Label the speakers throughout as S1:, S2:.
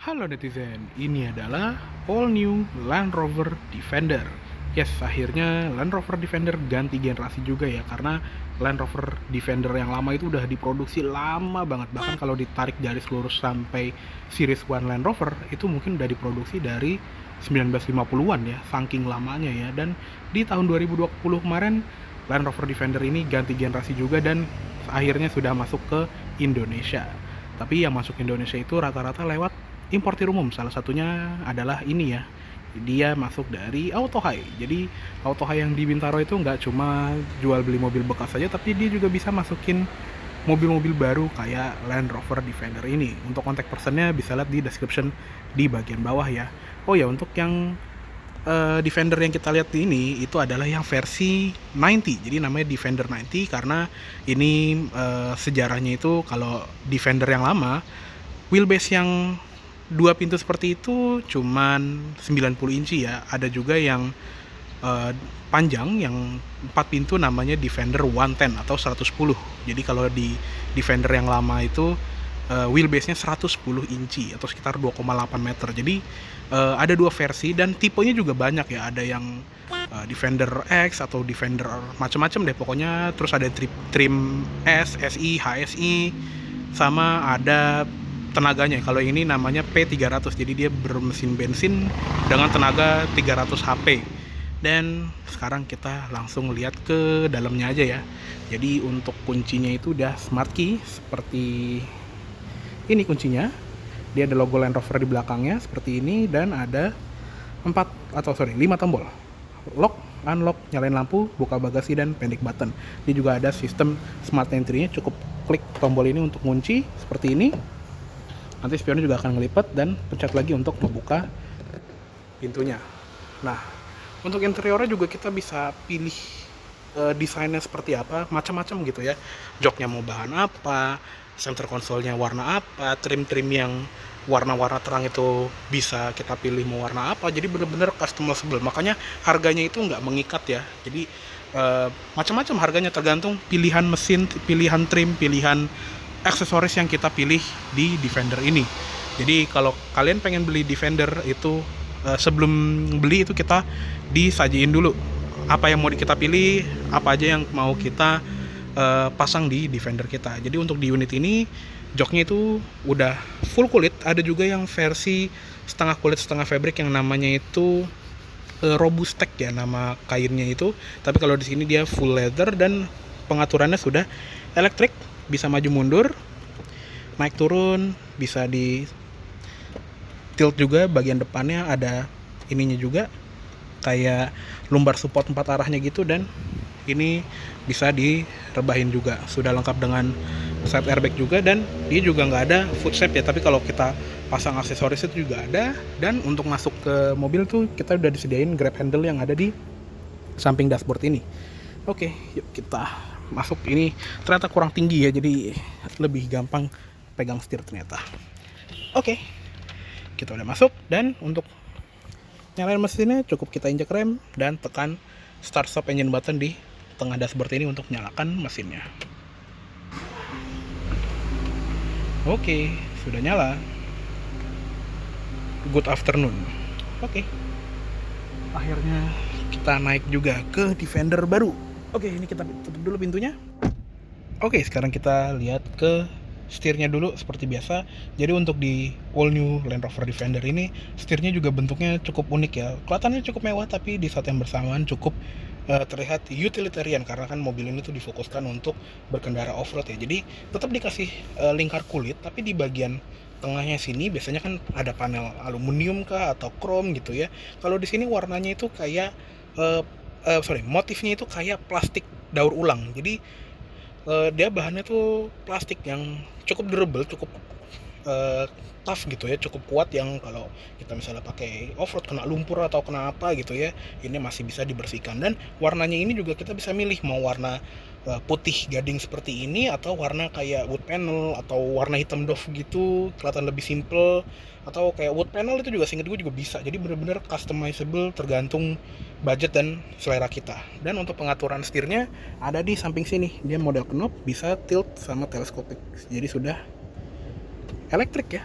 S1: Halo netizen, ini adalah all new Land Rover Defender. Yes, akhirnya Land Rover Defender ganti generasi juga ya, karena Land Rover Defender yang lama itu udah diproduksi lama banget. Bahkan kalau ditarik garis lurus sampai Series 1 Land Rover, itu mungkin udah diproduksi dari 1950-an ya, saking lamanya ya. Dan di tahun 2020 kemarin, Land Rover Defender ini ganti generasi juga dan akhirnya sudah masuk ke Indonesia. Tapi yang masuk Indonesia itu rata-rata lewat importir umum. Salah satunya adalah ini ya, dia masuk dari Auto Hai. Jadi Auto Hai yang di Bintaro itu nggak cuma jual beli mobil bekas saja, tapi dia juga bisa masukin mobil-mobil baru kayak Land Rover Defender ini. Untuk kontak personnya bisa lihat di description di bagian bawah ya. Oh ya, untuk yang Defender yang kita lihat ini itu adalah yang versi 90. Jadi namanya Defender 90 karena ini sejarahnya itu kalau Defender yang lama wheelbase yang dua pintu seperti itu cuman 90 inci ya. Ada juga yang panjang yang 4 pintu namanya Defender 110 atau 110. Jadi kalau di Defender yang lama itu wheelbase-nya 110 inci atau sekitar 2,8 meter. Jadi ada dua versi dan tipenya juga banyak ya. Ada yang Defender X atau Defender macam-macam deh pokoknya. Terus ada trim S, SI, HSI, sama ada tenaganya. Kalau ini namanya P300, jadi dia bermesin bensin dengan tenaga 300 HP. Dan sekarang kita langsung lihat ke dalamnya aja ya. Jadi untuk kuncinya itu udah smart key seperti ini kuncinya. Dia ada logo Land Rover di belakangnya seperti ini dan ada 5 tombol. Lock, unlock, nyalain lampu, buka bagasi, dan panic button. Dia juga ada sistem smart entry-nya, cukup klik tombol ini untuk kunci seperti ini. Nanti spionnya juga akan ngelipet dan pencet lagi untuk membuka pintunya. Nah, untuk interiornya juga kita bisa pilih desainnya seperti apa, macam-macam gitu ya. Joknya mau bahan apa, center console-nya warna apa, trim-trim yang warna-warna terang itu bisa kita pilih mau warna apa. Jadi bener-bener customizable. Makanya harganya itu nggak mengikat ya. Jadi macam-macam harganya, tergantung pilihan mesin, pilihan trim, pilihan aksesoris yang kita pilih di Defender ini. Jadi kalau kalian pengen beli Defender itu sebelum beli itu kita disajiin dulu apa yang mau kita pilih, apa aja yang mau kita pasang di Defender kita. Jadi untuk di unit ini joknya itu udah full kulit. Ada juga yang versi setengah kulit setengah fabric yang namanya itu Robustech ya nama kainnya itu. Tapi kalau di sini dia full leather dan pengaturannya sudah elektrik. Bisa maju mundur, naik turun, bisa di tilt juga. Bagian depannya ada ininya juga kayak lumbar support 4 arahnya gitu, dan ini bisa direbahin juga. Sudah lengkap dengan side airbag juga, dan dia juga nggak ada foot step ya, tapi kalau kita pasang aksesoris itu juga ada. Dan untuk masuk ke mobil tuh kita udah disediain grab handle yang ada di samping dashboard ini. Oke, yuk kita masuk. Ini ternyata kurang tinggi ya, jadi lebih gampang pegang setir ternyata. Oke, kita udah masuk, dan untuk nyalain mesinnya cukup kita injek rem dan tekan start stop engine button di tengah dashboard ini untuk nyalakan mesinnya. Oke, sudah nyala. Good afternoon. Oke, akhirnya kita naik juga ke Defender baru. Oke, ini kita tutup dulu pintunya. Oke, sekarang kita lihat ke setirnya dulu seperti biasa. Jadi untuk di all new Land Rover Defender ini, setirnya juga bentuknya cukup unik ya. Kelihatannya cukup mewah, tapi di saat yang bersamaan cukup terlihat utilitarian, karena kan mobil ini tuh difokuskan untuk berkendara off-road ya. Jadi tetap dikasih lingkar kulit, tapi di bagian tengahnya sini biasanya kan ada panel aluminium kah atau chrome gitu ya. Kalau di sini warnanya itu kayak motifnya itu kayak plastik daur ulang. Jadi dia bahannya tuh plastik yang cukup durable, cukup tough gitu ya, cukup kuat, yang kalau kita misalnya pakai off-road kena lumpur atau kena apa gitu ya, ini masih bisa dibersihkan. Dan warnanya ini juga kita bisa milih mau warna putih gading seperti ini, atau warna kayak wood panel, atau warna hitam doff gitu, kelihatan lebih simple, atau kayak wood panel itu juga seinget gue juga bisa. Jadi bener-bener customizable tergantung budget dan selera kita. Dan untuk pengaturan setirnya ada di samping sini, dia model knob, bisa tilt sama teleskopik, jadi sudah elektrik ya.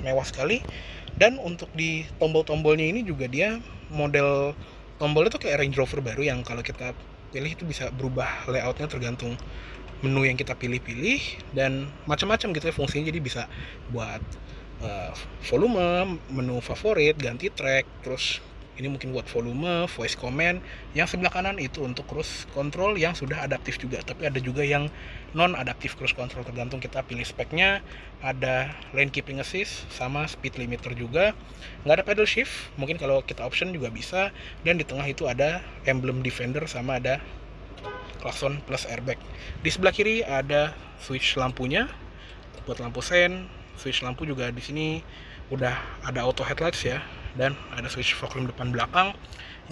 S1: mewah sekali. Dan untuk di tombol-tombolnya ini juga dia model tombolnya tuh kayak Range Rover baru yang kalau kita pilih itu bisa berubah layoutnya tergantung menu yang kita pilih-pilih dan macam-macam gitu ya fungsinya. Jadi bisa buat volume, menu favorit, ganti track, terus ini mungkin buat volume, voice command. Yang sebelah kanan itu untuk cruise control yang sudah adaptif juga, tapi ada juga yang non adaptif cruise control, tergantung kita pilih speknya. Ada lane keeping assist sama speed limiter juga. Nggak ada pedal shift, mungkin kalau kita option juga bisa. Dan di tengah itu ada emblem Defender sama ada klakson plus airbag. Di sebelah kiri ada switch lampunya buat lampu sen. Switch lampu juga di sini udah ada auto headlights ya, dan ada switch fog lamp depan belakang.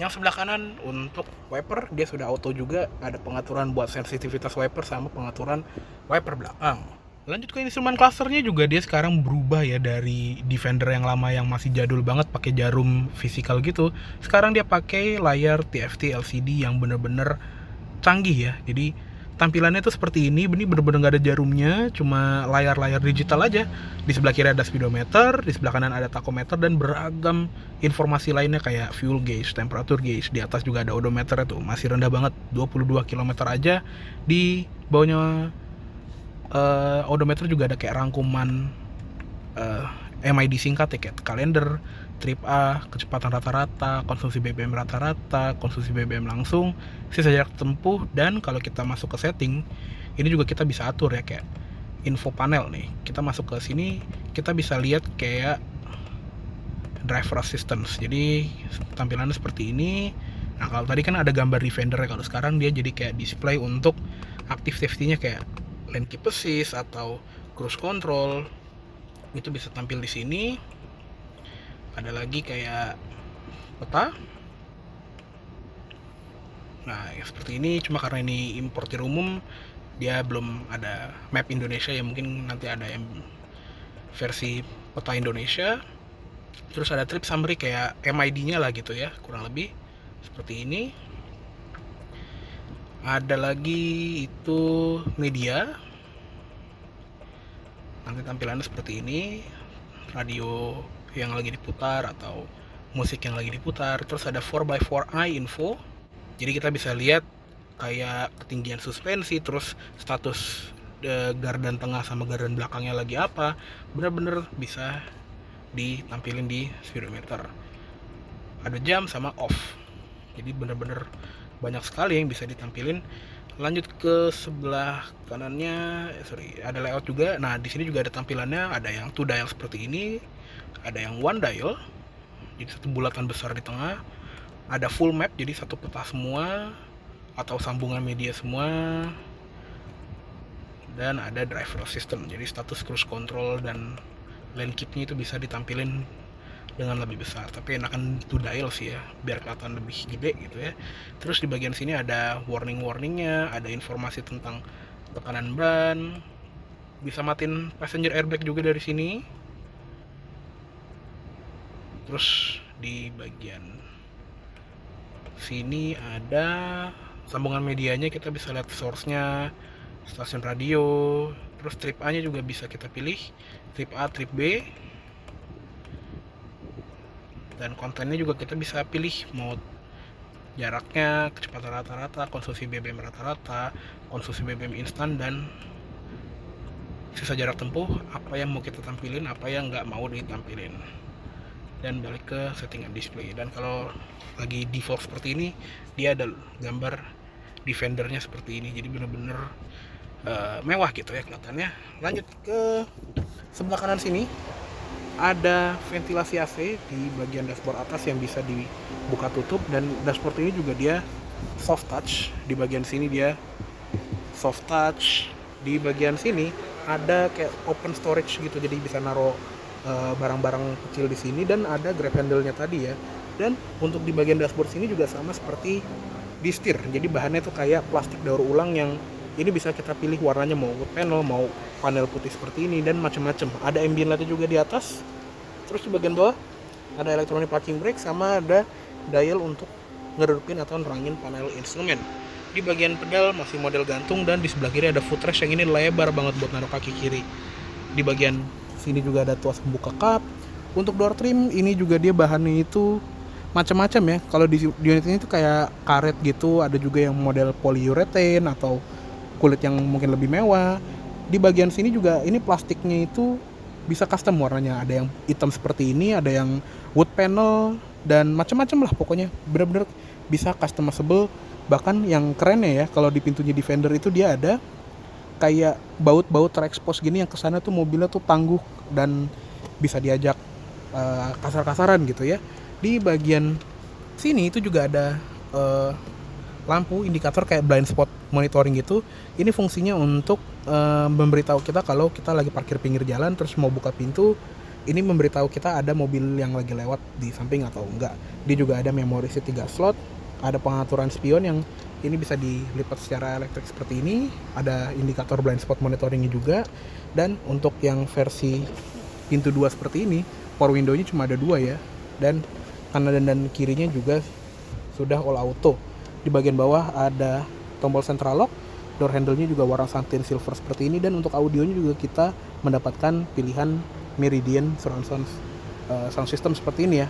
S1: Yang sebelah kanan untuk wiper dia sudah auto juga, ada pengaturan buat sensitivitas wiper sama pengaturan wiper belakang. Lanjut ke instrumen clusternya juga dia sekarang berubah ya, dari Defender yang lama yang masih jadul banget pakai jarum fisikal gitu. Sekarang dia pakai layar TFT LCD yang bener-bener canggih ya. Jadi tampilannya tuh seperti ini bener-bener gak ada jarumnya, cuma layar-layar digital aja. Di sebelah kiri ada speedometer, di sebelah kanan ada tachometer, dan beragam informasi lainnya kayak fuel gauge, temperature gauge. Di atas juga ada odometer, itu masih rendah banget, 22 km aja. Di bawahnya odometer juga ada kayak rangkuman MID singkat ya, kayak kalender, trip A, kecepatan rata-rata, konsumsi BBM rata-rata, konsumsi BBM langsung, sisa jarak tempuh. Dan kalau kita masuk ke setting, ini juga kita bisa atur ya, kayak info panel nih. Kita masuk ke sini, kita bisa lihat kayak driver assistance. Jadi tampilannya seperti ini. Nah, kalau tadi kan ada gambar Defender ya, kalau sekarang dia jadi kayak display untuk active safety-nya kayak lane keep assist atau cruise control. Itu bisa tampil di sini. Ada lagi kayak peta. Nah, yang seperti ini, cuma karena ini importir umum, dia belum ada map Indonesia ya, mungkin nanti ada yang versi peta Indonesia. Terus ada trip summary kayak MID-nya lah gitu ya, kurang lebih seperti ini. Ada lagi itu media. Nanti tampilannya seperti ini, radio yang lagi diputar atau musik yang lagi diputar. Terus ada 4x4i info, jadi kita bisa lihat kayak ketinggian suspensi, terus status gardan tengah sama gardan belakangnya lagi apa. Bener-bener bisa ditampilin di speedometer. Ada jam sama off, jadi bener-bener banyak sekali yang bisa ditampilin. Lanjut ke sebelah kanannya, ada layout juga. Nah, di sini juga ada tampilannya, ada yang 2 dial seperti ini, ada yang 1 dial, jadi satu bulatan besar di tengah. Ada full map, jadi satu peta semua atau sambungan media semua. Dan ada driver assistant, jadi status cruise control dan lane keep-nya itu bisa ditampilin dengan lebih besar, tapi enakan 2 dial sih ya, biar kelihatan lebih gede gitu ya. Terus di bagian sini ada warningnya, ada informasi tentang tekanan ban, bisa matiin passenger airbag juga dari sini. Terus di bagian sini ada sambungan medianya, kita bisa lihat source-nya, stasiun radio. Terus trip A nya juga bisa kita pilih, trip A, trip B, dan kontennya juga kita bisa pilih mau jaraknya, kecepatan rata-rata, konsumsi BBM rata-rata, konsumsi BBM instan, dan sisa jarak tempuh, apa yang mau kita tampilin, apa yang nggak mau ditampilin. Dan balik ke settingan display. Dan kalau lagi default seperti ini, dia ada gambar Defendernya seperti ini, jadi bener-bener mewah gitu ya kelihatannya. Lanjut ke sebelah kanan sini, ada ventilasi AC di bagian dashboard atas yang bisa dibuka tutup, dan dashboard ini juga dia soft touch. Di bagian sini dia soft touch. Di bagian sini ada kayak open storage gitu, jadi bisa naruh barang-barang kecil di sini, dan ada grab handle-nya tadi ya. Dan untuk di bagian dashboard sini juga sama seperti di setir, jadi bahannya tuh kayak plastik daur ulang yang ini bisa kita pilih warnanya, mau wood panel, mau panel putih seperti ini, dan macam-macam. Ada ambient light juga di atas. Terus di bagian bawah ada electronic parking brake sama ada dial untuk ngeredupin atau nerangin panel instrumen. Di bagian pedal masih model gantung, dan di sebelah kiri ada footrest yang ini lebar banget buat naruh kaki kiri. Di bagian Sini juga ada tuas pembuka kap. Untuk door trim ini juga dia bahannya itu macam-macam ya. Kalau di unit ini tuh kayak karet gitu, ada juga yang model polyurethane atau kulit yang mungkin lebih mewah. Di bagian sini juga ini plastiknya itu bisa custom warnanya. Ada yang hitam seperti ini, ada yang wood panel dan macam-macam lah pokoknya. Bener-bener bisa customizable. Bahkan yang kerennya ya, kalau di pintunya Defender itu dia ada kayak baut-baut terekspos gini yang kesana tuh mobilnya tuh tangguh dan bisa diajak kasar-kasaran gitu ya. Di bagian sini itu juga ada lampu indikator kayak blind spot monitoring gitu. Ini fungsinya untuk memberitahu kita kalau kita lagi parkir pinggir jalan terus mau buka pintu. Ini memberitahu kita ada mobil yang lagi lewat di samping atau enggak. Dia juga ada memori 3 slot, ada pengaturan spion yang ini bisa dilipat secara elektrik seperti ini. Ada indikator blind spot monitoringnya juga. Dan untuk yang versi pintu 2 seperti ini, power window-nya cuma ada 2 ya. Dan kanan dan kirinya juga sudah all auto. Di bagian bawah ada tombol central lock, door handle-nya juga warna satin silver seperti ini. Dan untuk audionya juga kita mendapatkan pilihan Meridian surround sound system seperti ini ya.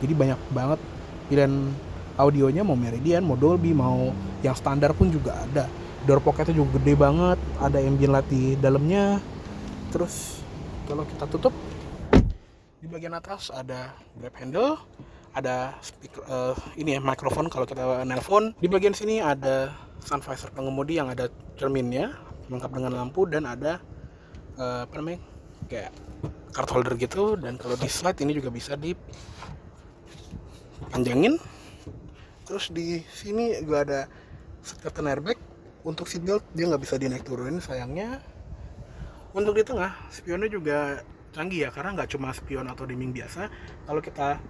S1: Jadi banyak banget pilihan audionya, mau Meridian, mau Dolby, mau yang standar pun juga ada. Door pocketnya juga gede banget, ada ambient light di dalamnya. Terus kalau kita tutup, di bagian atas ada grab handle, ada speaker, ini ya mikrofon kalau kita nelpon. Di bagian sini ada sun visor pengemudi yang ada cerminnya, lengkap dengan lampu dan ada kayak card holder gitu. Dan kalau di slide ini juga bisa dipanjangin. Terus di sini juga ada curtain airbag. Untuk seatbelt dia nggak bisa dinaik turunin sayangnya. Untuk di tengah spionnya juga canggih ya, karena nggak cuma spion atau dimming biasa. Kalau kita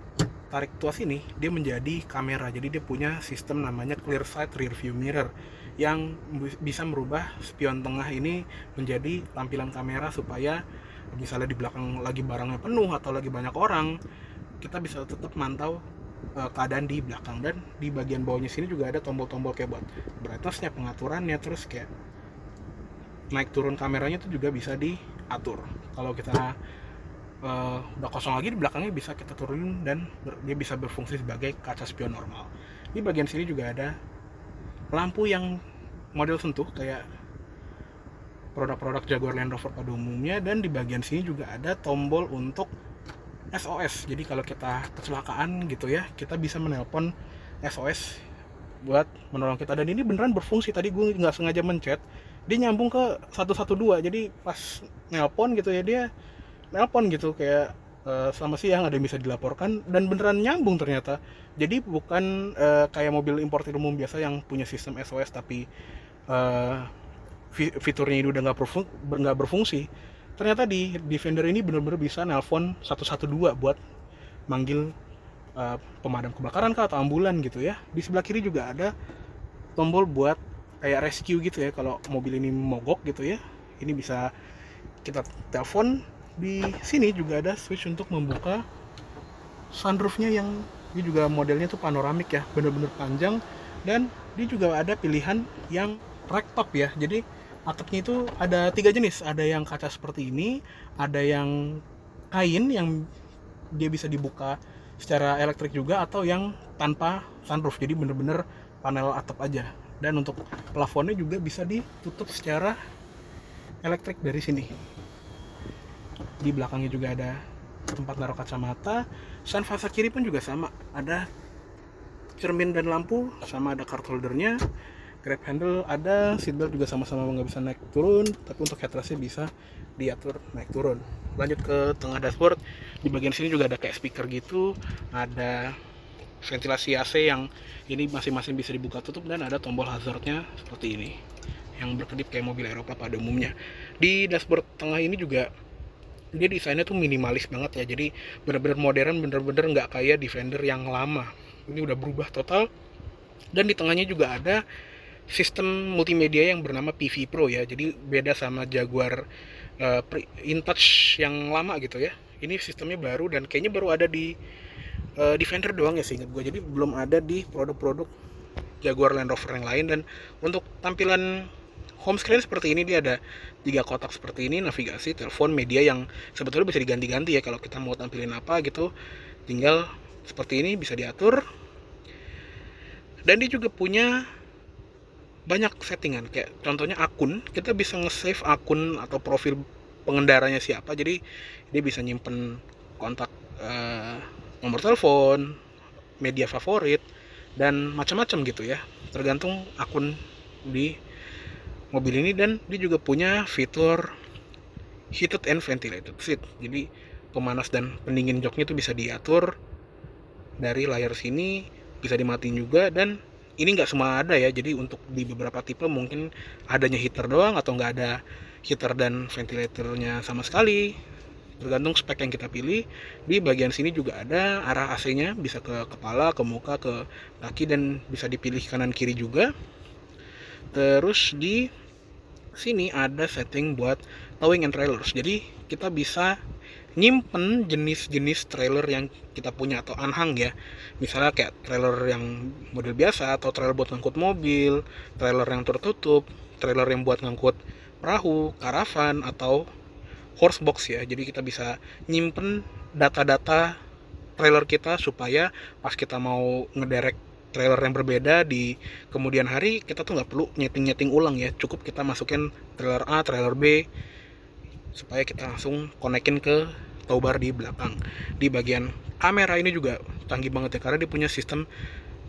S1: tarik tuas ini, dia menjadi kamera. Jadi dia punya sistem namanya clear side rear view mirror yang bisa merubah spion tengah ini menjadi tampilan kamera, supaya misalnya di belakang lagi barangnya penuh atau lagi banyak orang, kita bisa tetap mantau keadaan di belakang. Dan di bagian bawahnya sini juga ada tombol-tombol kayak buat brightness-nya, pengaturannya, terus kayak naik turun kameranya itu juga bisa diatur. Kalau kita udah kosong lagi di belakangnya bisa kita turunin dan dia bisa berfungsi sebagai kaca spion normal. Di bagian sini juga ada lampu yang model sentuh kayak produk-produk Jaguar Land Rover pada umumnya. Dan di bagian sini juga ada tombol untuk SOS. Jadi kalau kita kecelakaan gitu ya, kita bisa menelpon SOS buat menolong kita. Dan ini beneran berfungsi. Tadi gue nggak sengaja mencet, dia nyambung ke 112. Jadi pas nelpon gitu ya, dia nelpon gitu kayak selamat siang, ada yang bisa dilaporkan, dan beneran nyambung ternyata. Jadi bukan kayak mobil importir umum biasa yang punya sistem SOS tapi fiturnya ini udah nggak berfungsi. Ternyata di Defender ini bener-bener bisa nelpon 112 buat manggil pemadam kebakaran kah atau ambulan gitu ya. Di sebelah kiri juga ada tombol buat kayak rescue gitu ya, kalau mobil ini mogok gitu ya, ini bisa kita telepon. Di sini juga ada switch untuk membuka sunroofnya, yang ini juga modelnya tuh panoramik ya, bener-bener panjang. Dan dia juga ada pilihan yang ragtop ya. Jadi atapnya itu ada 3 jenis, ada yang kaca seperti ini, ada yang kain yang dia bisa dibuka secara elektrik juga, atau yang tanpa sunroof, jadi bener-bener panel atap aja. Dan untuk plafonnya juga bisa ditutup secara elektrik dari sini. Di belakangnya juga ada tempat naruh kacamata. Sun visor kiri pun juga sama, ada cermin dan lampu, sama ada card holdernya. Grab handle ada, seatbelt juga sama-sama nggak bisa naik turun, tapi untuk headrestnya bisa diatur naik turun. Lanjut ke tengah dashboard, di bagian sini juga ada kayak speaker gitu, ada ventilasi AC yang ini masing-masing bisa dibuka tutup, dan ada tombol hazardnya seperti ini yang berkedip kayak mobil Eropa pada umumnya. Di dashboard tengah ini juga dia desainnya tuh minimalis banget ya, jadi bener-bener modern, bener-bener nggak kayak Defender yang lama. Ini udah berubah total. Dan di tengahnya juga ada sistem multimedia yang bernama PV Pro ya, jadi beda sama Jaguar InTouch yang lama gitu ya. Ini sistemnya baru dan kayaknya baru ada di Defender doang ya seingat gue, jadi belum ada di produk-produk Jaguar Land Rover yang lain. Dan untuk tampilan home screen seperti ini, dia ada 3 kotak seperti ini, navigasi, telepon, media yang sebetulnya bisa diganti-ganti ya kalau kita mau tampilin apa gitu. Tinggal seperti ini bisa diatur. Dan dia juga punya banyak settingan, kayak contohnya akun, kita bisa nge-save akun atau profil pengendaranya siapa. Jadi dia bisa nyimpen kontak, nomor telepon, media favorit, dan macam-macam gitu ya, tergantung akun di mobil ini. Dan dia juga punya fitur heated and ventilated seat, jadi pemanas dan pendingin joknya itu bisa diatur dari layar sini, bisa dimatiin juga. Dan ini nggak semua ada ya, jadi untuk di beberapa tipe mungkin adanya heater doang atau nggak ada heater dan ventilatornya sama sekali, tergantung spek yang kita pilih. Di bagian sini juga ada arah AC-nya, bisa ke kepala, ke muka, ke kaki, dan bisa dipilih kanan kiri juga. Terus di sini ada setting buat towing and trailers, jadi kita bisa nyimpen jenis-jenis trailer yang kita punya atau anhang ya. Misalnya kayak trailer yang model biasa, atau trailer buat ngangkut mobil, trailer yang tertutup, trailer yang buat ngangkut perahu, karavan, atau horsebox ya. Jadi kita bisa nyimpen data-data trailer kita supaya pas kita mau ngederek trailer yang berbeda di kemudian hari, kita tuh nggak perlu nyeting-nyeting ulang ya. Cukup kita masukin trailer A, trailer B, supaya kita langsung konekin ke tow bar di belakang. Di bagian kamera ini juga canggih banget ya, karena dia punya sistem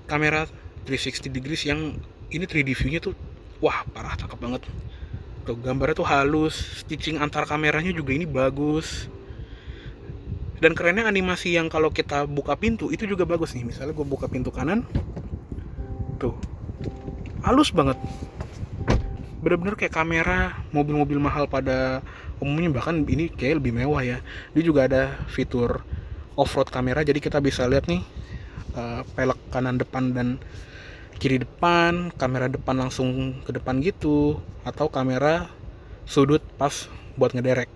S1: kamera 360 degrees yang ini 3D view-nya tuh wah parah, cakep banget. Tuh gambarnya tuh halus, stitching antar kameranya juga ini bagus. Dan kerennya animasi yang kalau kita buka pintu itu juga bagus nih. Misalnya gue buka pintu kanan, tuh halus banget, bener-bener kayak kamera mobil-mobil mahal pada umumnya, bahkan ini kayak lebih mewah ya. Dia juga ada fitur off-road kamera, jadi kita bisa lihat nih pelek kanan depan dan kiri depan, kamera depan langsung ke depan gitu, atau kamera sudut pas buat ngederek.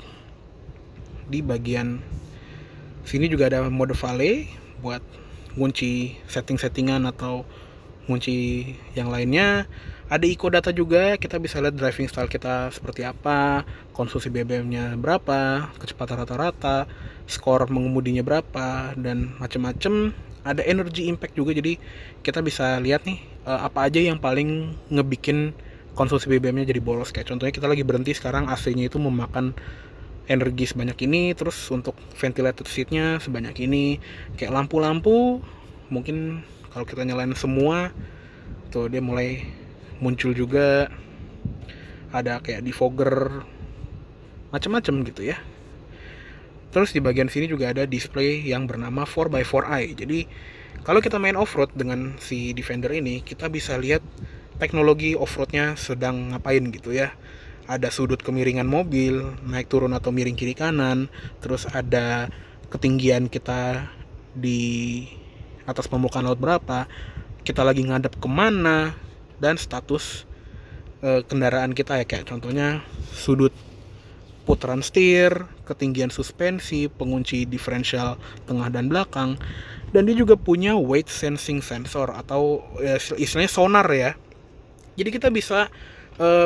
S1: Di bagian sini juga ada mode valet buat ngunci setting-settingan atau ngunci yang lainnya. Ada eco data juga, kita bisa lihat driving style kita seperti apa, konsumsi BBM-nya berapa, kecepatan rata-rata, skor mengemudinya berapa, dan macam-macam. Ada energy impact juga, jadi kita bisa lihat nih apa aja yang paling ngebikin konsumsi BBM-nya jadi boros. Kayak contohnya kita lagi berhenti sekarang, AC-nya itu memakan energi sebanyak ini, terus untuk ventilated seat-nya sebanyak ini. Kayak lampu-lampu, mungkin kalau kita nyalain semua tuh dia mulai muncul juga, ada kayak defogger, macam-macam gitu ya. Terus di bagian sini juga ada display yang bernama 4x4i. Jadi kalau kita main off-road dengan si Defender ini, kita bisa lihat teknologi off-roadnya sedang ngapain gitu ya. Ada sudut kemiringan mobil, naik turun atau miring kiri kanan, terus ada ketinggian kita di atas permukaan laut berapa, kita lagi ngadep kemana, dan status kendaraan kita ya, kayak contohnya sudut putaran setir, ketinggian suspensi, pengunci diferensial tengah dan belakang. Dan dia juga punya weight sensing sensor atau istilahnya sonar ya. Jadi kita bisa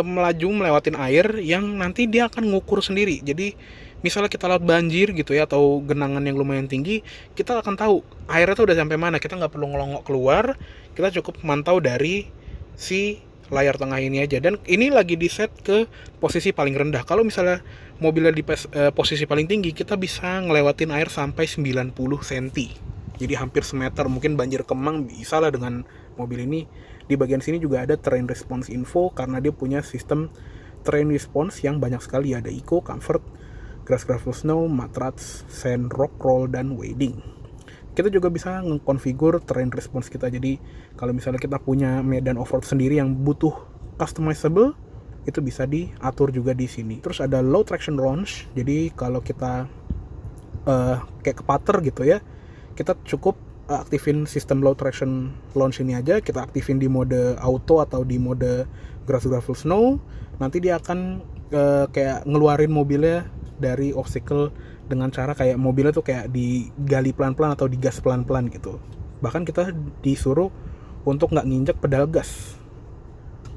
S1: melaju melewatin air yang nanti dia akan ngukur sendiri. Jadi misalnya kita lewat banjir gitu ya, atau genangan yang lumayan tinggi, kita akan tahu airnya tuh udah sampai mana. Kita nggak perlu ngelongok keluar, kita cukup mantau dari si layar tengah ini aja. Dan ini lagi di set ke posisi paling rendah. Kalau misalnya mobilnya di posisi paling tinggi, kita bisa ngelewatin air sampai 90 cm, jadi hampir semeter. Mungkin banjir Kemang bisa lah dengan mobil ini. Di bagian sini juga ada terrain response info, karena dia punya sistem terrain response yang banyak sekali. Ada eco, comfort, grass, gravel, snow, matrats, sand, rock roll, dan wading. Kita juga bisa ngekonfigur terrain response kita. Jadi kalau misalnya kita punya medan off-road sendiri yang butuh customizable, itu bisa diatur juga di sini. Terus ada low traction launch. Jadi kalau kita kayak ke putter gitu ya, kita cukup aktifin sistem low traction launch ini aja. Kita aktifin di mode auto atau di mode grass, gravel, snow. Nanti dia akan kayak ngeluarin mobilnya dari obstacle dengan cara kayak mobilnya tuh kayak digali pelan-pelan atau digas pelan-pelan gitu. Bahkan kita disuruh untuk nggak nginjek pedal gas.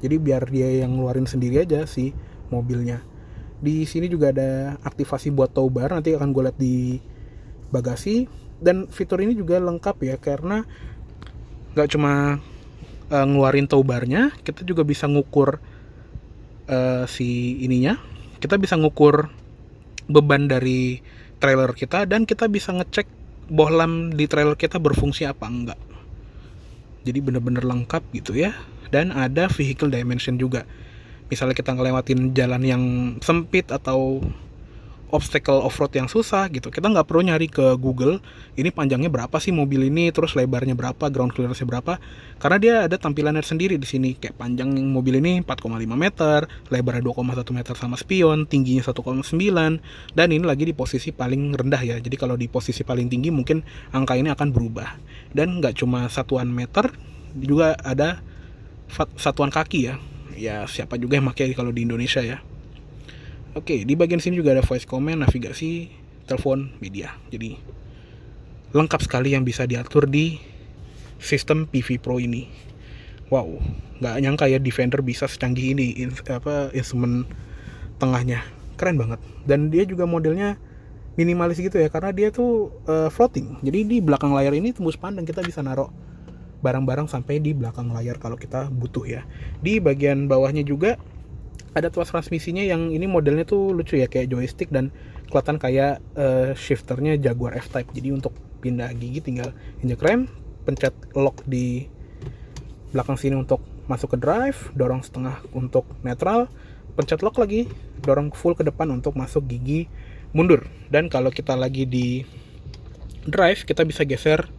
S1: Jadi biar dia yang ngeluarin sendiri aja si mobilnya. Di sini juga ada aktivasi buat tow bar, nanti akan gue lihat di bagasi. Dan fitur ini juga lengkap ya, karena nggak cuma ngeluarin tow barnya, kita juga bisa ngukur si ininya. Kita bisa ngukur beban dari trailer kita, dan kita bisa ngecek bohlam di trailer kita berfungsi apa enggak. Jadi bener-bener lengkap gitu ya. Dan ada vehicle dimension juga. Misalnya kita ngelewatin jalan yang sempit atau obstacle off-road yang susah gitu, kita nggak perlu nyari ke Google ini panjangnya berapa sih mobil ini, terus lebarnya berapa, ground clearance-nya berapa, karena dia ada tampilannya sendiri di sini. Kayak panjang mobil ini 4,5 meter, lebarnya 2,1 meter sama spion, tingginya 1,9, dan ini lagi di posisi paling rendah ya. Jadi kalau di posisi paling tinggi mungkin angka ini akan berubah. Dan nggak cuma satuan meter, juga ada satuan kaki ya. Ya siapa juga yang pakai kalau di Indonesia ya. Oke, di bagian sini juga ada voice command, navigasi, telepon, media. Jadi lengkap sekali yang bisa diatur di sistem PV Pro ini. Wow, nggak nyangka ya Defender bisa secanggih ini instrumen tengahnya. Keren banget. Dan dia juga modelnya minimalis gitu ya, karena dia tuh floating. Jadi di belakang layar ini tembus pandang, kita bisa naruh barang-barang sampai di belakang layar kalau kita butuh ya. Di bagian bawahnya juga ada tuas transmisinya, yang ini modelnya tuh lucu ya, kayak joystick dan kelihatan kayak shifternya Jaguar F-Type. Jadi untuk pindah gigi tinggal injek rem, pencet lock di belakang sini untuk masuk ke drive, dorong setengah untuk netral, pencet lock lagi, dorong full ke depan untuk masuk gigi mundur. Dan kalau kita lagi di drive, kita bisa geser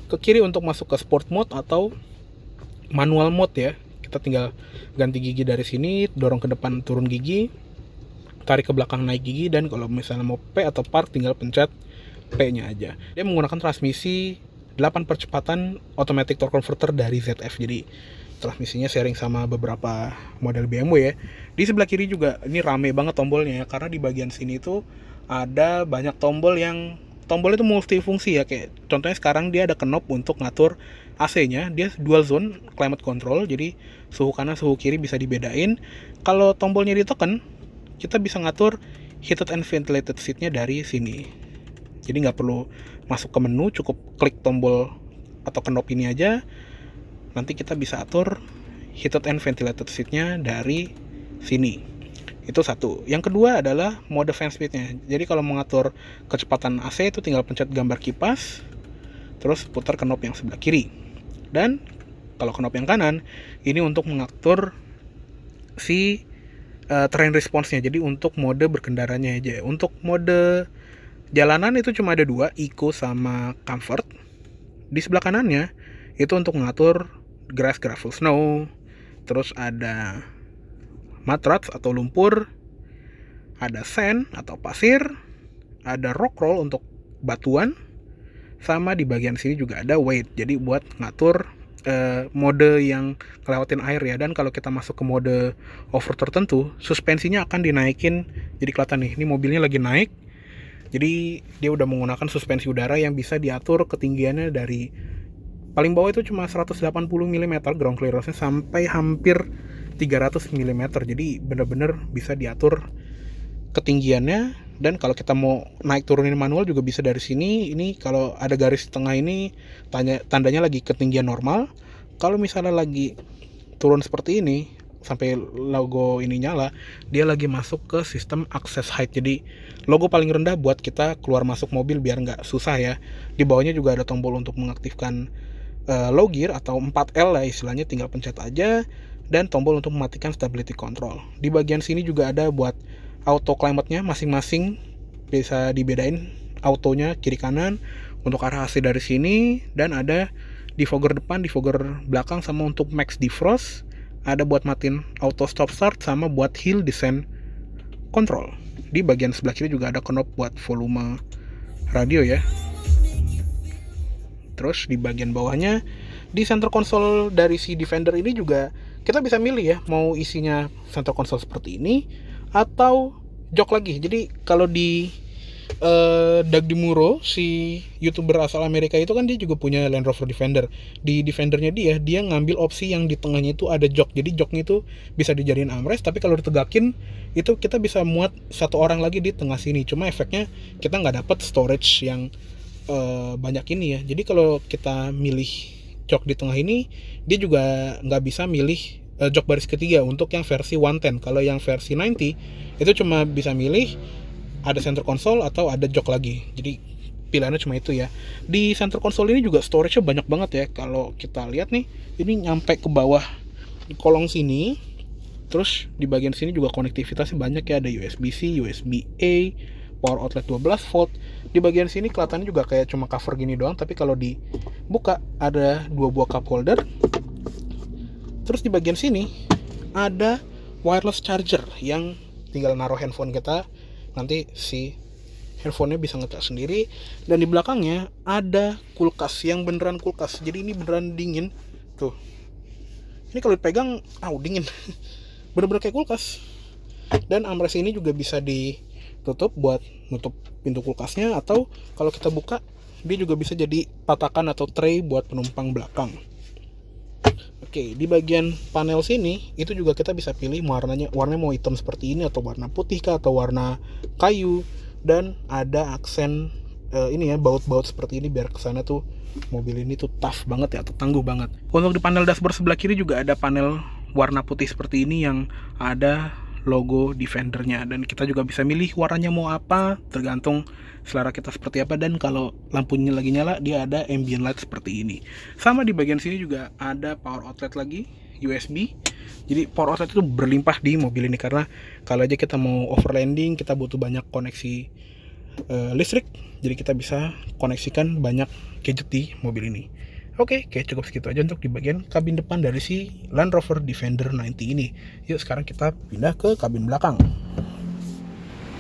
S1: ke kiri untuk masuk ke sport mode atau manual mode ya. Kita tinggal ganti gigi dari sini, dorong ke depan turun gigi, tarik ke belakang naik gigi, dan kalau misalnya mau P atau park tinggal pencet P-nya aja. Dia menggunakan transmisi 8 percepatan automatic torque converter dari ZF. Jadi transmisinya sharing sama beberapa model BMW ya. Di sebelah kiri juga ini rame banget tombolnya ya, karena di bagian sini tuh ada banyak tombol yang tombolnya itu multifungsi ya. Kayak contohnya sekarang dia ada knob untuk ngatur AC-nya, dia dual zone climate control, jadi suhu kanan suhu kiri bisa dibedain. Kalau tombolnya ditekan, kita bisa ngatur heated and ventilated seat-nya dari sini. Jadi nggak perlu masuk ke menu, cukup klik tombol atau knob ini aja. Nanti kita bisa atur heated and ventilated seat-nya dari sini. Itu satu. Yang kedua adalah mode fan speed-nya. Jadi kalau mengatur kecepatan AC itu tinggal pencet gambar kipas, terus putar knob yang sebelah kiri. Dan kalau knob yang kanan, ini untuk mengatur si terrain response-nya. Jadi untuk mode berkendaranya aja. Untuk mode jalanan itu cuma ada dua, Eco sama Comfort. Di sebelah kanannya itu untuk mengatur grass, gravel, snow. Terus ada matrats atau lumpur, ada sand atau pasir, ada rock roll untuk batuan, sama di bagian sini juga ada weight. Jadi buat ngatur mode yang ngelewatin air ya. Dan kalau kita masuk ke mode off-road tertentu, suspensinya akan dinaikin. Jadi kelihatan nih, ini mobilnya lagi naik. Jadi dia udah menggunakan suspensi udara yang bisa diatur ketinggiannya dari paling bawah itu cuma 180 mm ground clearance-nya sampai hampir 300 mm. Jadi bener-bener bisa diatur ketinggiannya. Dan kalau kita mau naik turunin manual juga bisa dari sini. Ini kalau ada garis tengah ini tandanya lagi ketinggian normal. Kalau misalnya lagi turun seperti ini sampai logo ini nyala, dia lagi masuk ke sistem access height. Jadi logo paling rendah buat kita keluar masuk mobil biar nggak susah ya. Di bawahnya juga ada tombol untuk mengaktifkan low gear atau 4L lah istilahnya, tinggal pencet aja. Dan tombol untuk mematikan stability control. Di bagian sini juga ada buat auto climate-nya, masing-masing bisa dibedain autonya kiri kanan. Untuk arah AC dari sini, dan ada defogger depan, defogger belakang, sama untuk max defrost. Ada buat matiin auto stop start, sama buat hill descent control. Di bagian sebelah kiri juga ada knob buat volume radio ya. Terus di bagian bawahnya, di center console dari si Defender ini juga kita bisa milih ya, mau isinya center console seperti ini atau jok lagi. Jadi kalau di Doug DeMuro, si YouTuber asal Amerika itu kan dia juga punya Land Rover Defender. Di Defendernya dia ngambil opsi yang di tengahnya itu ada jok. Jadi joknya itu bisa dijadiin armrest, tapi kalau ditegakin itu kita bisa muat satu orang lagi di tengah sini. Cuma efeknya kita nggak dapet storage yang banyak ini ya. Jadi kalau kita milih jok di tengah ini, dia juga nggak bisa milih jok baris ketiga untuk yang versi 110. Kalau yang versi 90 itu cuma bisa milih ada center console atau ada jok lagi. Jadi pilihannya cuma itu ya. Di center console ini juga storage-nya banyak banget ya. Kalau kita lihat nih, ini nyampe ke bawah di kolong sini. Terus di bagian sini juga konektivitasnya banyak ya. Ada USB-C, USB-A, power outlet 12 volt. Di bagian sini kelihatannya juga kayak cuma cover gini doang, tapi kalau dibuka ada 2 buah cup holder. Terus di bagian sini ada wireless charger yang tinggal naruh handphone kita, nanti si handphonenya bisa ngecas sendiri. Dan di belakangnya ada kulkas yang beneran kulkas, jadi ini beneran dingin tuh. Ini kalau dipegang dingin bener-bener kayak kulkas. Dan armrest ini juga bisa ditutup buat nutup pintu kulkasnya, atau kalau kita buka dia juga bisa jadi patakan atau tray buat penumpang belakang. Oke, di bagian panel sini itu juga kita bisa pilih warnanya mau hitam seperti ini atau warna putih kah atau warna kayu, dan ada aksen ini ya, baut-baut seperti ini biar kesana tuh mobil ini tuh tough banget ya, atau tangguh banget. Untuk di panel dashboard sebelah kiri juga ada panel warna putih seperti ini yang ada logo Defendernya, dan kita juga bisa milih warnanya mau apa tergantung selera kita seperti apa. Dan kalau lampunya lagi nyala dia ada ambient light seperti ini. Sama di bagian sini juga ada power outlet lagi USB. Jadi power outlet itu berlimpah di mobil ini, karena kalau aja kita mau overlanding kita butuh banyak koneksi listrik, jadi kita bisa koneksikan banyak gadget di mobil ini. Oke, cukup segitu aja untuk di bagian kabin depan dari si Land Rover Defender 90 ini. Yuk sekarang kita pindah ke kabin belakang.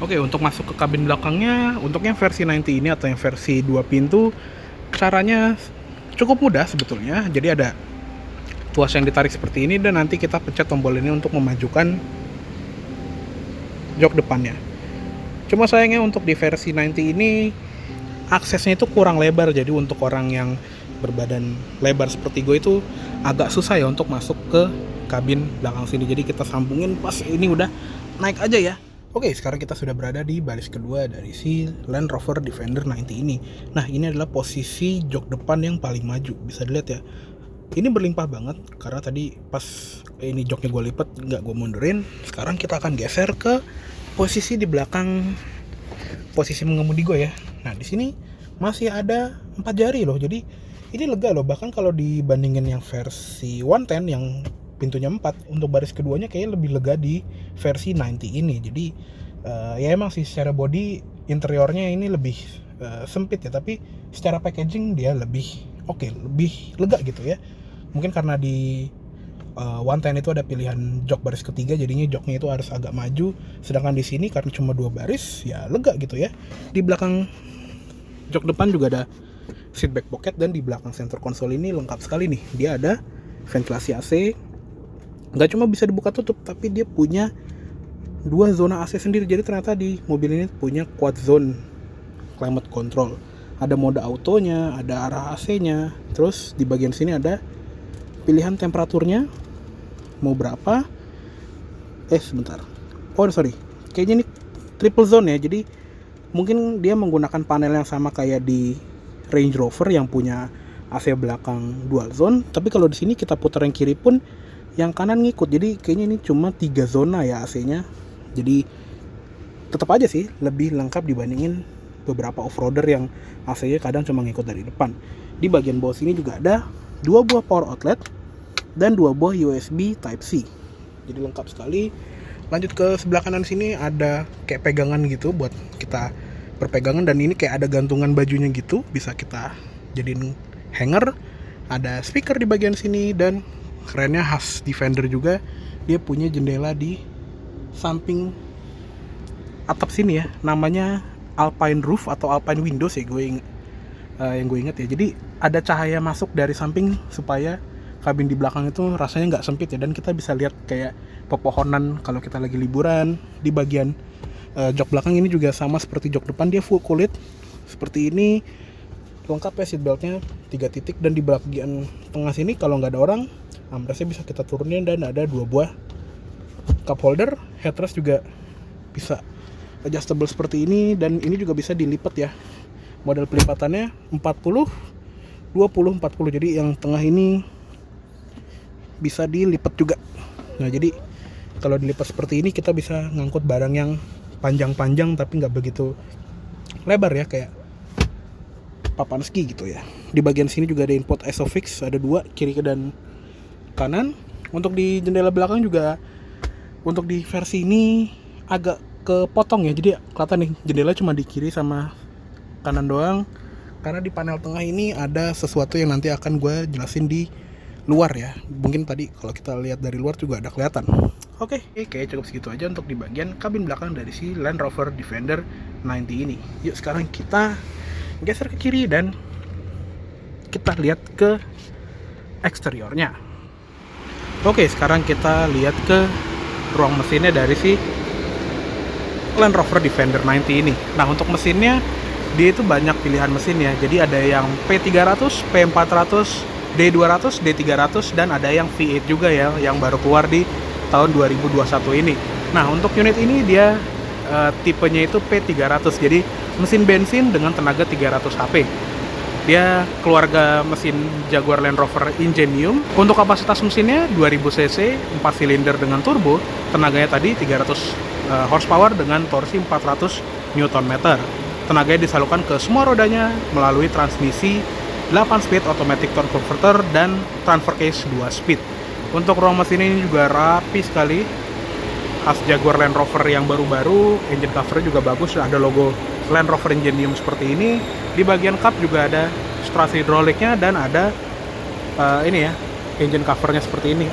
S1: Oke, untuk masuk ke kabin belakangnya, untuk yang versi 90 ini atau yang versi 2 pintu, caranya cukup mudah sebetulnya. Jadi ada tuas yang ditarik seperti ini, dan nanti kita pencet tombol ini untuk memajukan jok depannya. Cuma sayangnya untuk di versi 90 ini aksesnya itu kurang lebar, jadi untuk orang yang berbadan lebar seperti gue itu agak susah ya untuk masuk ke kabin belakang sini. Jadi kita sambungin pas ini udah naik aja ya. Oke, sekarang kita sudah berada di baris kedua dari si Land Rover Defender 90 ini. Nah, ini adalah posisi jok depan yang paling maju. Bisa dilihat ya, ini berlimpah banget karena tadi pas ini joknya gue lipat nggak gue mundurin. Sekarang kita akan geser ke posisi di belakang posisi mengemudi gue ya. Nah, di sini masih ada 4 jari loh, jadi ini lega loh. Bahkan kalau dibandingin yang versi 110 yang pintunya 4, untuk baris keduanya kayaknya lebih lega di versi 90 ini. Jadi ya emang sih secara body interiornya ini lebih sempit ya, tapi secara packaging dia lebih lebih lega gitu ya. Mungkin karena di 110 itu ada pilihan jok baris ketiga, jadinya joknya itu harus agak maju, sedangkan di sini karena cuma 2 baris ya lega gitu ya. Di belakang jok depan juga ada seat back pocket, dan di belakang center console ini lengkap sekali nih. Dia ada ventilasi AC, nggak cuma bisa dibuka tutup, tapi dia punya 2 zona AC sendiri. Jadi ternyata di mobil ini punya quad zone climate control. Ada mode autonya, ada arah AC-nya. Terus di bagian sini ada pilihan temperaturnya mau berapa. Sebentar. Sorry. Kayaknya ini triple zone ya. Jadi mungkin dia menggunakan panel yang sama kayak di Range Rover yang punya AC belakang dual zone, tapi kalau di sini kita putar yang kiri pun yang kanan ngikut. Jadi kayaknya ini cuma 3 zona ya AC-nya. Jadi tetap aja sih lebih lengkap dibandingin beberapa off-roader yang AC-nya kadang cuma ngikut dari depan. Di bagian bawah sini juga ada 2 buah power outlet dan 2 buah USB Type-C. Jadi lengkap sekali. Lanjut ke sebelah kanan sini ada kayak pegangan gitu buat kita berpegangan, dan ini kayak ada gantungan bajunya gitu, bisa kita jadiin hanger. Ada speaker di bagian sini, dan kerennya khas Defender juga, dia punya jendela di samping atap sini ya, namanya Alpine Roof atau Alpine Windows ya yang gue inget ya. Jadi ada cahaya masuk dari samping supaya kabin di belakang itu rasanya nggak sempit ya, dan kita bisa lihat kayak pepohonan kalau kita lagi liburan. Di bagian Jok belakang ini juga sama seperti jok depan, dia full kulit seperti ini. Lengkap ya seatbeltnya 3 titik, dan di bagian tengah sini kalau nggak ada orang, armrestnya bisa kita turunin, dan ada 2 buah cup holder. Headrest juga bisa adjustable seperti ini, dan ini juga bisa dilipat ya. Model pelipatannya 40 20 40. Jadi yang tengah ini bisa dilipat juga. Nah, jadi kalau dilipat seperti ini kita bisa ngangkut barang yang panjang-panjang tapi nggak begitu lebar ya, kayak papan ski gitu ya. Di bagian sini juga ada input ISOFIX, ada 2, kiri dan kanan. Untuk di jendela belakang juga, untuk di versi ini agak kepotong ya, jadi kelihatan nih jendela cuma di kiri sama kanan doang, karena di panel tengah ini ada sesuatu yang nanti akan gue jelasin di luar ya. Mungkin tadi kalau kita lihat dari luar juga ada kelihatan. Oke, kayak cukup segitu aja untuk di bagian kabin belakang dari si Land Rover Defender 90 ini. Yuk sekarang kita geser ke kiri dan kita lihat ke eksteriornya. Oke, sekarang kita lihat ke ruang mesinnya dari si Land Rover Defender 90 ini. Nah, untuk mesinnya dia itu banyak pilihan mesin ya. Jadi ada yang P300, P400, D200, D300, dan ada yang V8 juga ya, yang baru keluar di tahun 2021 ini. Nah, untuk unit ini dia tipenya itu P300, jadi mesin bensin dengan tenaga 300 HP. Dia keluarga mesin Jaguar Land Rover Ingenium. Untuk kapasitas mesinnya 2000 cc, 4 silinder dengan turbo, tenaganya tadi 300 horsepower dengan torsi 400 Nm. Tenaganya disalurkan ke semua rodanya melalui transmisi 8 speed automatic torque converter dan transfer case 2 speed. Untuk ruang mesin ini juga rapi sekali, khas Jaguar Land Rover yang baru-baru. Engine cover juga bagus, ada logo Land Rover Ingenium seperti ini. Di bagian kap juga ada strasi hidroliknya, dan ada ini ya, engine covernya seperti ini.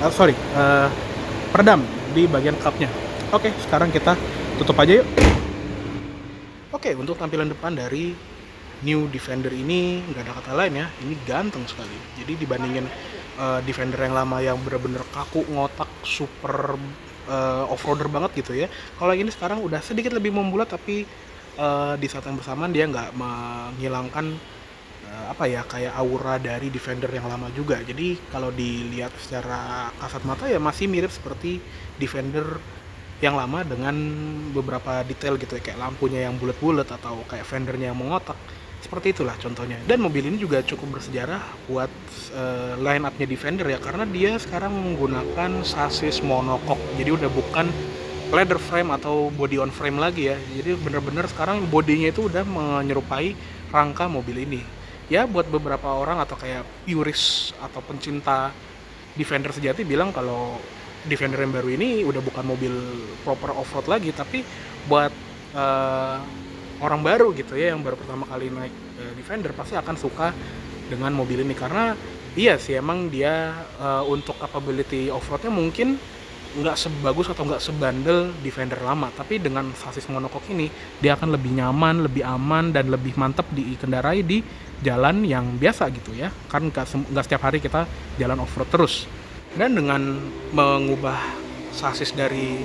S1: Peredam di bagian kapnya. Oke, sekarang kita tutup aja yuk. Oke, untuk tampilan depan dari New Defender ini nggak ada kata lain ya, ini ganteng sekali. Jadi dibandingin Defender yang lama yang bener-bener kaku, ngotak, super off-roader banget gitu ya, kalau yang ini sekarang udah sedikit lebih membulat, tapi di saat yang bersamaan dia nggak menghilangkan kayak aura dari Defender yang lama juga. Jadi kalau dilihat secara kasat mata ya masih mirip seperti Defender yang lama dengan beberapa detail gitu ya, kayak lampunya yang bulat-bulat atau kayak fendernya yang mengotak. Seperti itulah contohnya. Dan mobil ini juga cukup bersejarah buat line up-nya Defender ya, karena dia sekarang menggunakan sasis monocoque. Jadi udah bukan leather frame atau body on frame lagi ya. Jadi bener-bener sekarang bodinya itu udah menyerupai rangka mobil ini. Ya buat beberapa orang atau kayak purist atau pencinta Defender sejati bilang kalau Defender yang baru ini udah bukan mobil proper off-road lagi, tapi buat orang baru gitu ya, yang baru pertama kali naik Defender pasti akan suka dengan mobil ini. Karena iya sih emang dia untuk capability off-roadnya mungkin nggak sebagus atau nggak sebandel Defender lama, tapi dengan sasis monocoque ini dia akan lebih nyaman, lebih aman, dan lebih mantap dikendarai di jalan yang biasa gitu ya, kan nggak setiap hari kita jalan off-road terus. Dan dengan mengubah sasis dari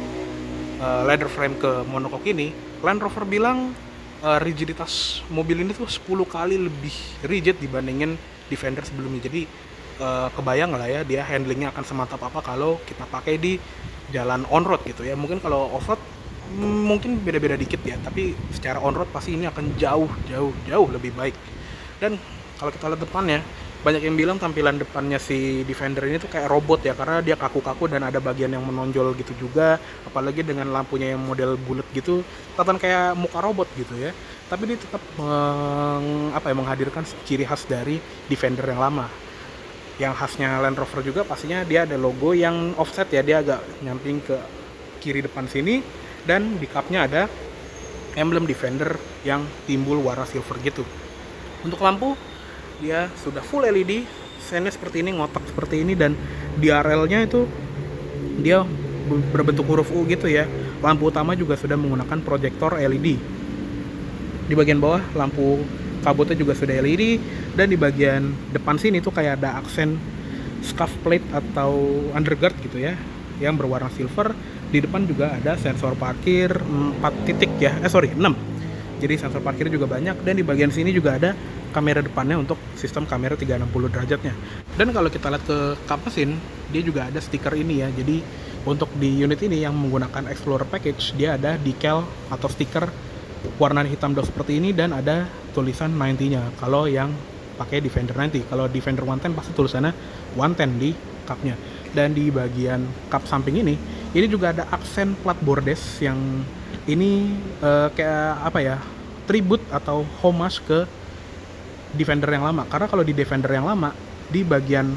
S1: leather frame ke monocoque ini, Land Rover bilang rigiditas mobil ini tuh 10 kali lebih rigid dibandingin Defender sebelumnya. Jadi kebayang lah ya, dia handlingnya akan semantap apa kalau kita pakai di jalan on-road gitu ya. Mungkin kalau off-road mungkin beda-beda dikit ya, tapi secara on-road pasti ini akan jauh lebih baik. Dan kalau kita lihat depannya, banyak yang bilang tampilan depannya si Defender ini tuh kayak robot ya, karena dia kaku-kaku dan ada bagian yang menonjol gitu juga, apalagi dengan lampunya yang model bulat gitu, kelihatan kayak muka robot gitu ya. Tapi dia tetap menghadirkan ciri khas dari Defender yang lama. Yang khasnya Land Rover juga pastinya dia ada logo yang offset ya, dia agak nyamping ke kiri depan sini, dan di cupnya ada emblem Defender yang timbul warna silver gitu. Untuk lampu dia sudah full LED, sennya seperti ini, ngotak seperti ini, dan DRL-nya itu dia berbentuk huruf U gitu ya. Lampu utama juga sudah menggunakan proyektor LED. Di bagian bawah lampu kabutnya juga sudah LED, dan di bagian depan sini tuh kayak ada aksen scuff plate atau underguard gitu ya, yang berwarna silver, Di depan juga ada sensor parkir 4 titik ya, 6. Jadi sensor parkir juga banyak, dan di bagian sini juga ada kamera depannya untuk sistem kamera 360 derajatnya. Dan kalau kita lihat ke kap mesin, dia juga ada stiker ini ya. Jadi untuk di unit ini yang menggunakan Explorer package, dia ada decal atau stiker warna hitam doff seperti ini, dan ada tulisan 90-nya kalau yang pakai Defender 90. Kalau Defender 110 pasti tulisannya 110 di kapnya. Dan di bagian kap samping ini juga ada aksen plat bordes yang ini kayak apa ya, tribute atau homage ke Defender yang lama. Karena kalau di Defender yang lama, di bagian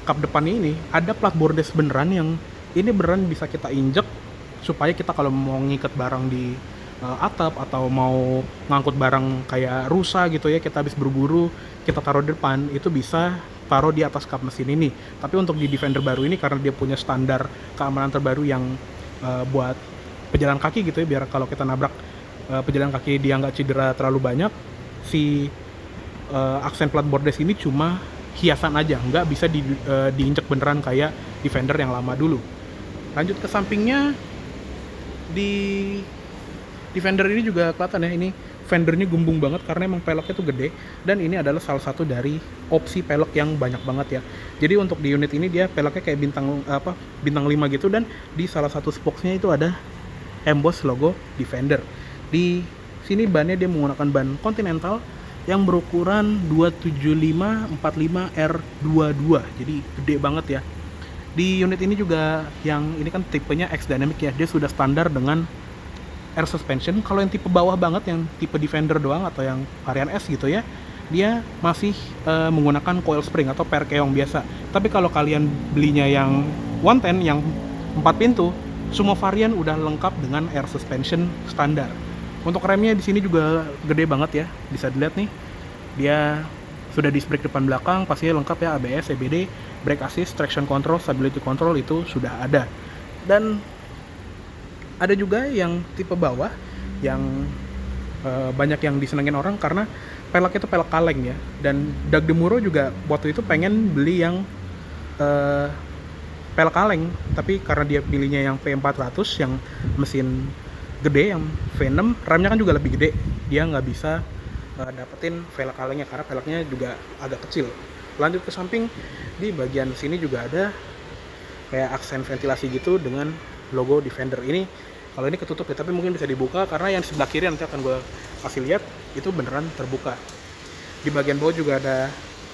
S1: kap depannya ini ada plat bordes beneran, yang ini beneran bisa kita injek supaya kita kalau mau ngikat barang di atap atau mau ngangkut barang kayak rusa gitu ya, kita habis berburu, kita taruh di depan, itu bisa taruh di atas kap mesin ini. Tapi untuk di Defender baru ini, karena dia punya standar keamanan terbaru yang buat pejalan kaki gitu ya, biar kalau kita nabrak pejalan kaki dia nggak cedera terlalu banyak, si aksen plat bordes ini cuma hiasan aja, nggak bisa diinjek beneran kayak Defender yang lama dulu. Lanjut ke sampingnya, di Defender ini juga kelihatan ya, ini fendernya gumbung banget karena emang peleknya tuh gede, dan ini adalah salah satu dari opsi pelek yang banyak banget ya. Jadi untuk di unit ini dia peleknya kayak bintang 5 gitu, dan di salah satu spokesnya itu ada emboss logo Defender. Di sini bannya dia menggunakan ban Continental yang berukuran 275/45R22, jadi gede banget ya. Di unit ini juga, yang ini kan tipenya X Dynamic ya, dia sudah standar dengan air suspension. Kalau yang tipe bawah banget, yang tipe Defender doang atau yang varian S gitu ya, dia masih menggunakan coil spring atau per keong biasa. Tapi kalau kalian belinya yang 110 yang 4 pintu, semua varian udah lengkap dengan air suspension standar. Untuk remnya di sini juga gede banget ya, bisa dilihat nih. Dia sudah disc brake depan belakang, pastinya lengkap ya, ABS, EBD, brake assist, traction control, stability control itu sudah ada. Dan ada juga yang tipe bawah yang banyak yang disenengin orang karena peleknya itu pelek kaleng ya. Dan Doug DeMuro juga waktu itu pengen beli yang pelek kaleng, tapi karena dia pilihnya yang V400 yang mesin gede, yang V6, remnya kan juga lebih gede, dia nggak bisa dapetin pelek kalengnya karena peleknya juga agak kecil. Lanjut ke samping, di bagian sini juga ada kayak aksen ventilasi gitu dengan logo Defender. Ini kalau ini ketutup ya, tapi mungkin bisa dibuka karena yang sebelah kiri nanti akan gue kasih lihat itu beneran terbuka. Di bagian bawah juga ada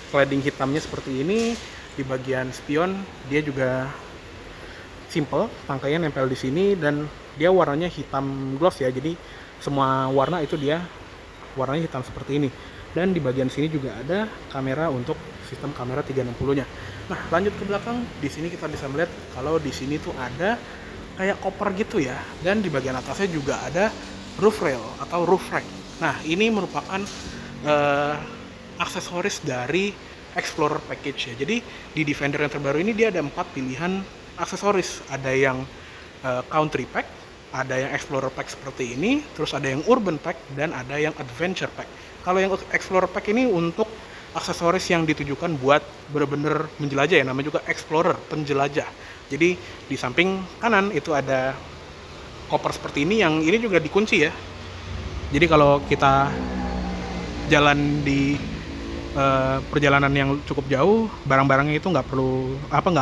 S1: cladding hitamnya seperti ini. Di bagian spion dia juga simple, tangkainya nempel di sini, dan dia warnanya hitam gloss ya, jadi semua warna itu dia warnanya hitam seperti ini. Dan di bagian sini juga ada kamera untuk sistem kamera 360-nya. Nah, lanjut ke belakang, di sini kita bisa melihat kalau di sini tuh ada kayak koper gitu ya, dan di bagian atasnya juga ada roof rail atau roof rack. Nah, ini merupakan aksesoris dari Explorer package ya. Jadi di Defender yang terbaru ini dia ada 4 pilihan aksesoris. Ada yang country pack, ada yang Explorer pack seperti ini, terus ada yang urban pack, dan ada yang adventure pack. Kalau yang Explorer pack ini untuk aksesoris yang ditujukan buat bener-bener menjelajah ya, namanya juga Explorer, penjelajah. Jadi di samping kanan itu ada koper seperti ini, yang ini juga dikunci ya. Jadi kalau kita jalan di perjalanan yang cukup jauh, barang-barangnya itu nggak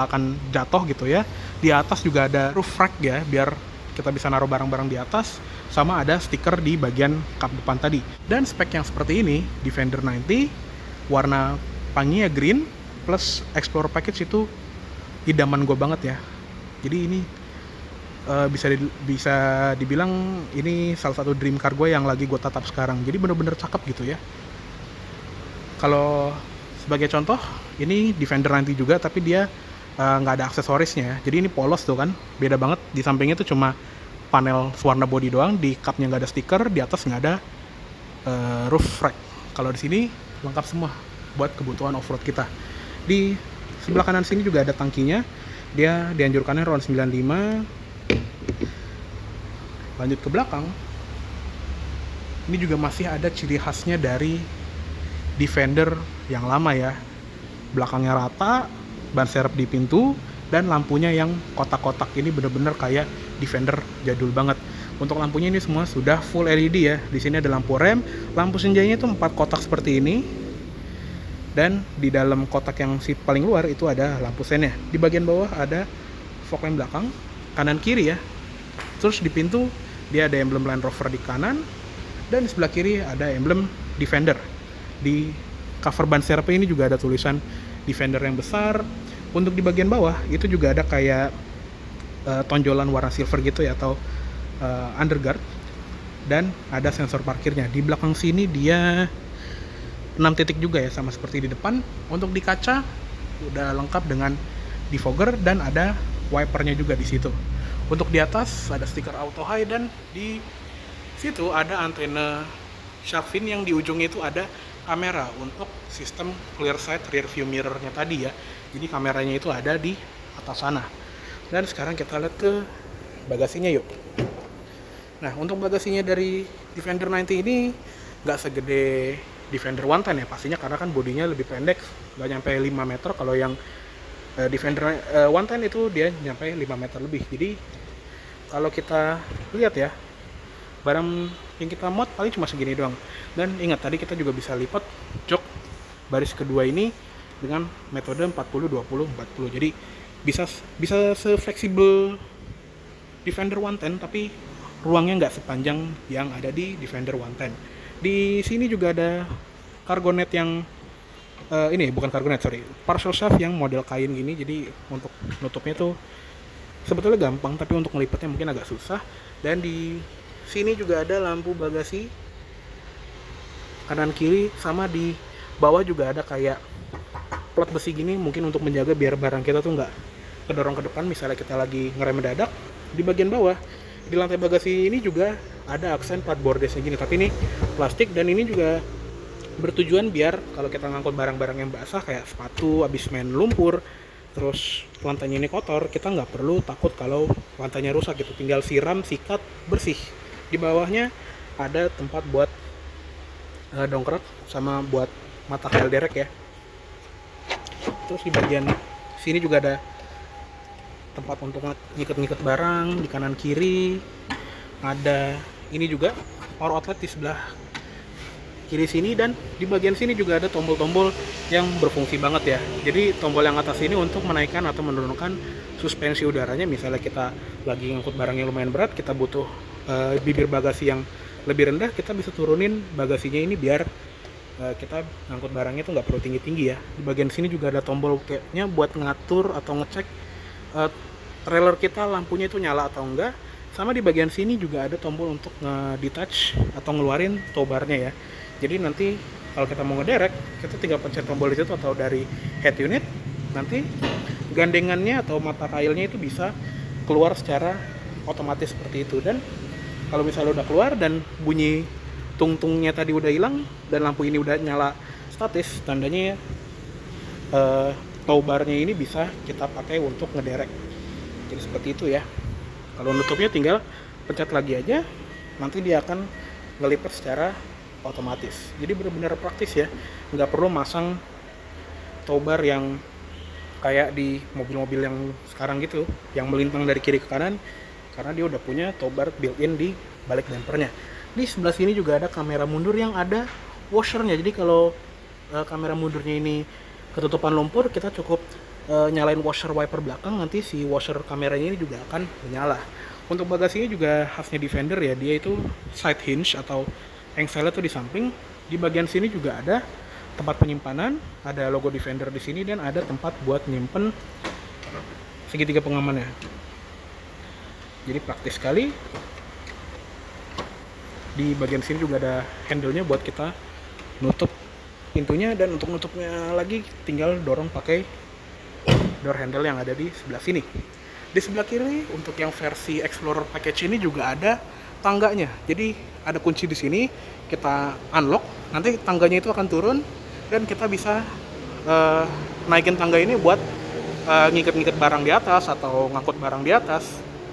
S1: akan jatuh gitu ya. Di atas juga ada roof rack ya, biar kita bisa naruh barang-barang di atas, sama ada stiker di bagian kap depan tadi. Dan spek yang seperti ini, Defender 90, warna Pangea green plus Explorer package itu idaman gue banget ya. Jadi ini bisa dibilang ini salah satu dream car gue yang lagi gue tatap sekarang. Jadi bener-bener cakep gitu ya. Kalau sebagai contoh, ini Defender 90 juga, tapi dia nggak ada aksesorisnya. Jadi ini polos tuh kan, beda banget. Di sampingnya tuh cuma panel warna body doang, di cupnya nggak ada stiker, di atas nggak ada roof rack. Kalau di sini lengkap semua buat kebutuhan off-road kita. Di sebelah kanan sini juga ada tangkinya, dia dianjurkannya RON 95. Lanjut ke belakang, ini juga masih ada ciri khasnya dari Defender yang lama ya. Belakangnya rata, ban serep di pintu, dan lampunya yang kotak-kotak ini bener-bener kayak Defender jadul banget. Untuk lampunya ini semua sudah full LED ya. Di sini ada lampu rem, lampu senjanya itu 4 kotak seperti ini. Dan di dalam kotak yang paling luar itu ada lampu sennya. Di bagian bawah ada fog lamp belakang, kanan kiri ya. Terus di pintu dia ada emblem Land Rover di kanan, dan di sebelah kiri ada emblem Defender. Di cover ban serepnya ini juga ada tulisan Defender yang besar. Untuk di bagian bawah itu juga ada kayak tonjolan warna silver gitu ya, atau underguard, dan ada sensor parkirnya. Di belakang sini dia 6 titik juga ya, sama seperti di depan. Untuk di kaca udah lengkap dengan defogger dan ada wipernya juga di situ. Untuk di atas ada stiker auto high, dan di situ ada antena shark fin yang di ujungnya itu ada kamera untuk sistem clear side rear view mirrornya tadi ya. Jadi kameranya itu ada di atas sana. Dan sekarang kita lihat ke bagasinya yuk. Nah, untuk bagasinya dari Defender 90 ini nggak segede Defender 110 ya pastinya, karena kan bodinya lebih pendek, nggak nyampe 5 meter. Kalau yang Defender 110 itu dia nyampe 5 meter lebih. Jadi kalau kita lihat ya, barang yang kita mod paling cuma segini doang. Dan ingat tadi kita juga bisa lipat jok baris kedua ini dengan metode 40-20-40. Jadi bisa se-fleksibel Defender 110, tapi ruangnya nggak sepanjang yang ada di Defender 110. Di sini juga ada cargo net yang ini bukan cargo net, partial shaft yang model kain gini. Jadi untuk nutupnya tuh sebetulnya gampang, tapi untuk ngelipatnya mungkin agak susah. Dan di sini juga ada lampu bagasi kanan kiri, sama di bawah juga ada kayak plat besi gini, mungkin untuk menjaga biar barang kita tuh nggak kedorong ke depan misalnya kita lagi ngerem mendadak. Di bagian bawah di lantai bagasi ini juga ada aksen plat bordesnya gini, tapi ini plastik, dan ini juga bertujuan biar kalau kita ngangkut barang-barang yang basah kayak sepatu habis main lumpur, terus lantainya ini kotor, kita nggak perlu takut kalau lantainya rusak gitu, tinggal siram, sikat, bersih. Di bawahnya ada tempat buat dongkrak sama buat mata kail derek ya. Terus di bagian sini juga ada tempat untuk ngiket-ngiket barang. Di kanan kiri ada ini juga power outlet di sebelah kiri sini, dan di bagian sini juga ada tombol-tombol yang berfungsi banget ya. Jadi tombol yang atas ini untuk menaikkan atau menurunkan suspensi udaranya. Misalnya kita lagi ngangkut barang yang lumayan berat, kita butuh bibir bagasi yang lebih rendah, kita bisa turunin bagasinya ini biar kita ngangkut barangnya itu nggak perlu tinggi-tinggi ya. Di bagian sini juga ada tombol kayaknya buat ngatur atau ngecek trailer kita lampunya itu nyala atau enggak. Sama di bagian sini juga ada tombol untuk nge-detach atau ngeluarin tow bar-nya ya. Jadi nanti kalau kita mau ngederek, kita tinggal pencet tombol di situ atau dari head unit, nanti gandengannya atau mata kailnya itu bisa keluar secara otomatis seperti itu. Dan kalau misalnya udah keluar dan bunyi tungtungnya tadi udah hilang dan lampu ini udah nyala statis, tandanya tow bar-nya ini bisa kita pakai untuk ngederek. Jadi seperti itu ya. Kalau nutupnya tinggal pencet lagi aja, nanti dia akan ngelipat secara otomatis. Jadi benar-benar praktis ya, nggak perlu masang tow bar yang kayak di mobil-mobil yang sekarang gitu, yang melintang dari kiri ke kanan, karena dia udah punya tow bar built-in di balik bumpernya. Di sebelah sini juga ada kamera mundur yang ada washernya. Jadi kalau kamera mundurnya ini ketutupan lumpur, kita cukup nyalain washer wiper belakang, nanti si washer kameranya ini juga akan menyala. Untuk bagasinya juga khasnya Defender ya, dia itu side hinge atau engselnya tuh di samping. Di bagian sini juga ada tempat penyimpanan, ada logo Defender di sini, dan ada tempat buat nyimpen segitiga pengamannya. Jadi praktis sekali. Di bagian sini juga ada handle-nya buat kita nutup pintunya, dan untuk nutupnya lagi tinggal dorong pakai door handle yang ada di sebelah sini. Di sebelah kiri untuk yang versi Explorer package ini juga ada tangganya. Jadi ada kunci di sini, kita unlock, nanti tangganya itu akan turun dan kita bisa naikin tangga ini buat ngiket-ngiket barang di atas atau ngangkut barang di atas.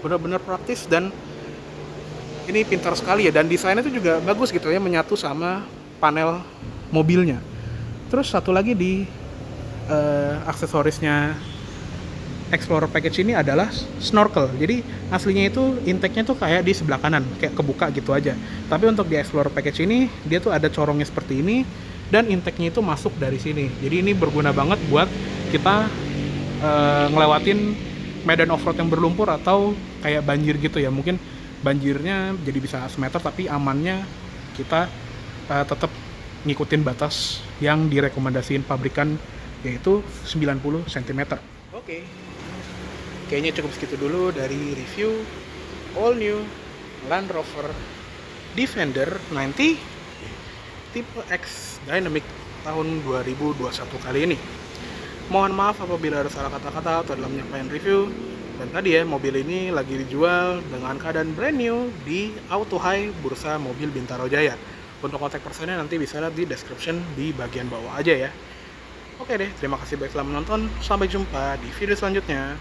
S1: Benar-benar praktis dan ini pintar sekali ya, dan desainnya itu juga bagus gitu ya, menyatu sama panel mobilnya. Terus satu lagi di aksesorisnya Explorer package ini adalah snorkel. Jadi aslinya itu intake-nya tuh kayak di sebelah kanan, kayak kebuka gitu aja. Tapi untuk di Explorer package ini dia tuh ada corongnya seperti ini dan intake-nya itu masuk dari sini. Jadi ini berguna banget buat kita ngelewatin medan off-road yang berlumpur atau kayak banjir gitu ya. Mungkin banjirnya jadi bisa semeter tapi amannya kita tetap ngikutin batas yang direkomendasiin pabrikan, yaitu 90 cm. Oke. Kayaknya cukup segitu dulu dari review all new Land Rover Defender 90 tipe X Dynamic tahun 2021 kali ini. Mohon maaf apabila ada salah kata-kata atau dalam menyampaikan review. Dan tadi ya, mobil ini lagi dijual dengan keadaan brand new di Auto High Bursa Mobil Bintaro Jaya. Untuk kontak personnya nanti bisa lihat di description di bagian bawah aja ya. Oke deh, terima kasih banyak telah menonton. Sampai jumpa di video selanjutnya.